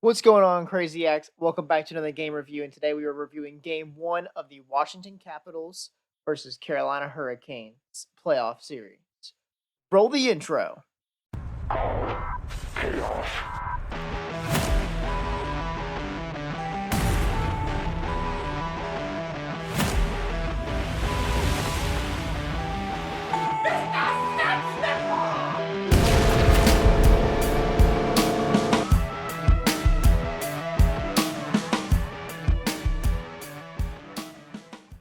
What's going on, Craziacs? Welcome back to another game review, and today we are reviewing Game 1 of the Washington Capitals versus Carolina Hurricanes playoff series. Roll the intro.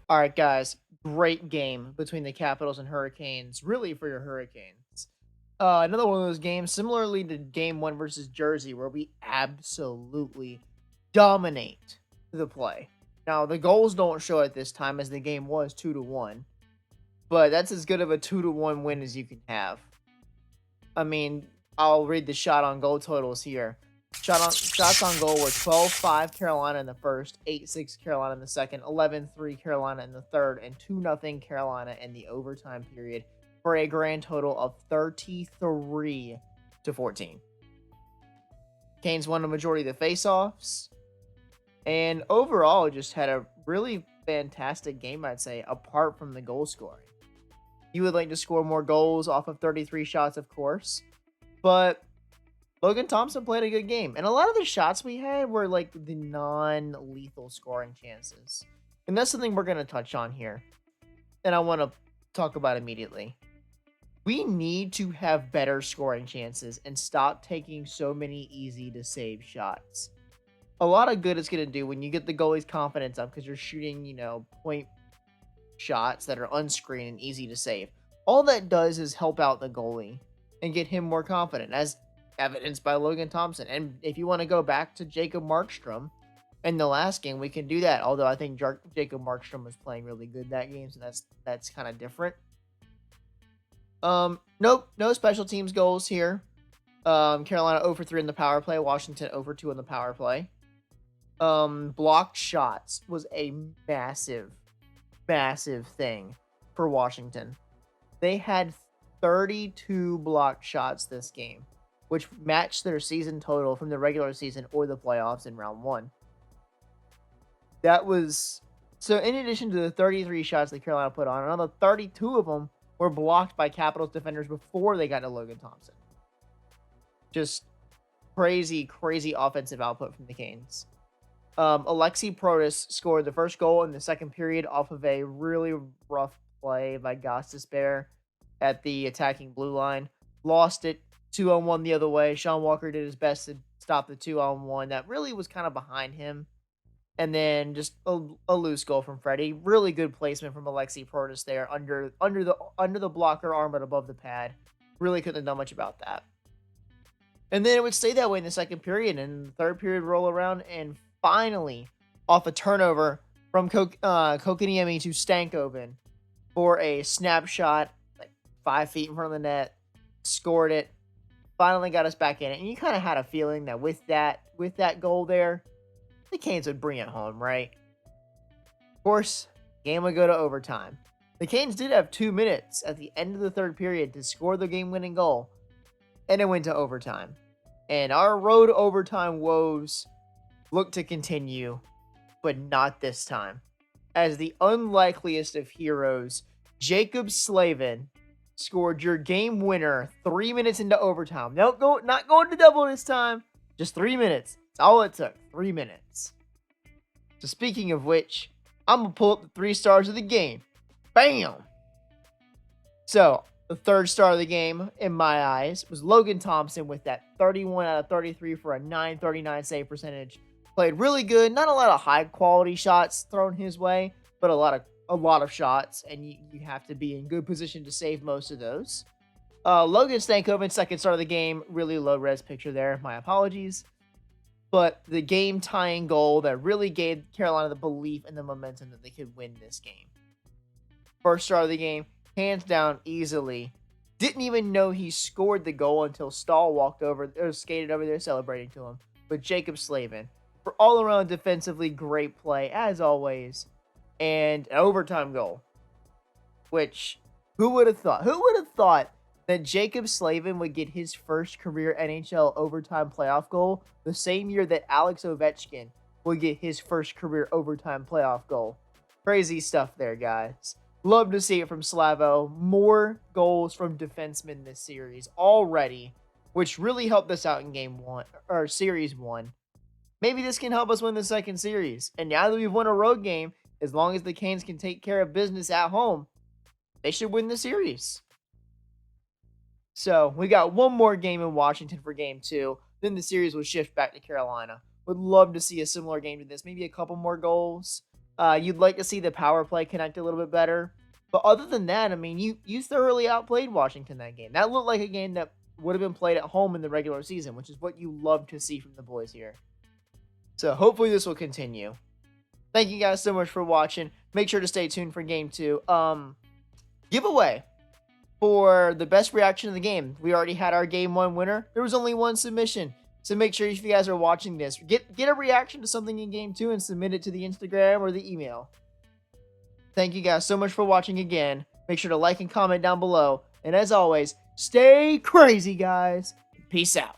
All right, guys, great game between the Capitals and Hurricanes, really for your Hurricanes. Another one of those games, similarly to Game 1 versus Jersey, where we absolutely dominate the play. Now, the goals don't show at this time as the game was 2-1, but that's as good of a 2-1 win as you can have. I mean, I'll read the shot on goal totals here. Shots on goal were 12-5 Carolina in the first, 8-6 Carolina in the second, 11-3 Carolina in the third, and 2-0 Carolina in the overtime period for a grand total of 33-14. Canes won the majority of the faceoffs, and overall just had a really fantastic game, I'd say, apart from the goal scoring. You would like to score more goals off of 33 shots, of course, but Logan Thompson played a good game, and a lot of the shots we had were like the non-lethal scoring chances. And that's something we're going to touch on here, and I want to talk about immediately. We need to have better scoring chances and stop taking so many easy-to-save shots. A lot of good it's going to do when you get the goalie's confidence up because you're shooting, point shots that are unscreened and easy to save. All that does is help out the goalie and get him more confident, as evidenced by Logan Thompson. And if you want to go back to Jacob Markstrom in the last game, we can do that. Although I think Jacob Markstrom was playing really good that game, so that's kind of different. Nope, no special teams goals here. Carolina 0 for 3 in the power play. Washington 0 for 2 in the power play. Blocked shots was a massive thing for Washington. They had 32 blocked shots this game, which matched their season total from the regular season or the playoffs in round 1. That was... So in addition to the 33 shots that Carolina put on, another 32 of them were blocked by Capitals defenders before they got to Logan Thompson. Just crazy offensive output from the Canes. Alexi Protas scored the first goal in the second period off of a really rough play by Gostisbehere at the attacking blue line. Lost it 2-on-1 the other way. Sean Walker did his best to stop the 2-on-1 that really was kind of behind him. And then just a loose goal from Freddie. Really good placement from Alexi Protas there under the blocker arm but above the pad. Really couldn't have done much about that. And then it would stay that way in the second period, and the third period roll around, and finally, off a turnover from Kokaniemi to Stankoven for a snapshot, like 5 feet in front of the net, scored it, finally got us back in it. And you kind of had a feeling that with that goal there, the Canes would bring it home, right? Of course, game would go to overtime. The Canes did have 2 minutes at the end of the third period to score the game-winning goal, and it went to overtime. And our road overtime woes look to continue, but not this time. As the unlikeliest of heroes, Jaccobslavin scored your game winner 3 minutes into overtime. Not going to double this time, just 3 minutes. That's all it took, 3 minutes. So speaking of which, I'm going to pull up the 3 stars of the game. Bam! So, the third star of the game, in my eyes, was Logan Thompson with that 31 out of 33 for a .939 save percentage. Played really good. Not a lot of high-quality shots thrown his way, but a lot of shots, and you have to be in good position to save most of those. Logan Stankoven, second star of the game. Really low-res picture there. My apologies. But the game-tying goal that really gave Carolina the belief and the momentum that they could win this game. First star of the game. Hands down, easily. Didn't even know he scored the goal until Stahl walked over, or skated over there celebrating to him. But Jaccobslavin, for all-around defensively great play, as always. And an overtime goal. Which, who would have thought? Who would have thought that Jaccobslavin would get his first career NHL overtime playoff goal the same year that Alex Ovechkin would get his first career overtime playoff goal. Crazy stuff there, guys. Love to see it from Slavo. More goals from defensemen this series already, which really helped us out in game one or series one. Maybe this can help us win the second series. And now that we've won a road game, as long as the Canes can take care of business at home, they should win the series. So we got one more game in Washington for game 2. Then the series will shift back to Carolina. Would love to see a similar game to this. Maybe a couple more goals. You'd like to see the power play connect a little bit better. But other than that, I mean, you thoroughly outplayed Washington that game. That looked like a game that would have been played at home in the regular season, which is what you love to see from the boys here. So hopefully this will continue. Thank you guys so much for watching. Make sure to stay tuned for game 2. Giveaway for the best reaction of the game. We already had our game 1 winner. There was only one submission. So make sure if you guys are watching this, get a reaction to something in game 2 and submit it to the Instagram or the email. Thank you guys so much for watching again. Make sure to like and comment down below. And as always, stay crazy, guys. Peace out.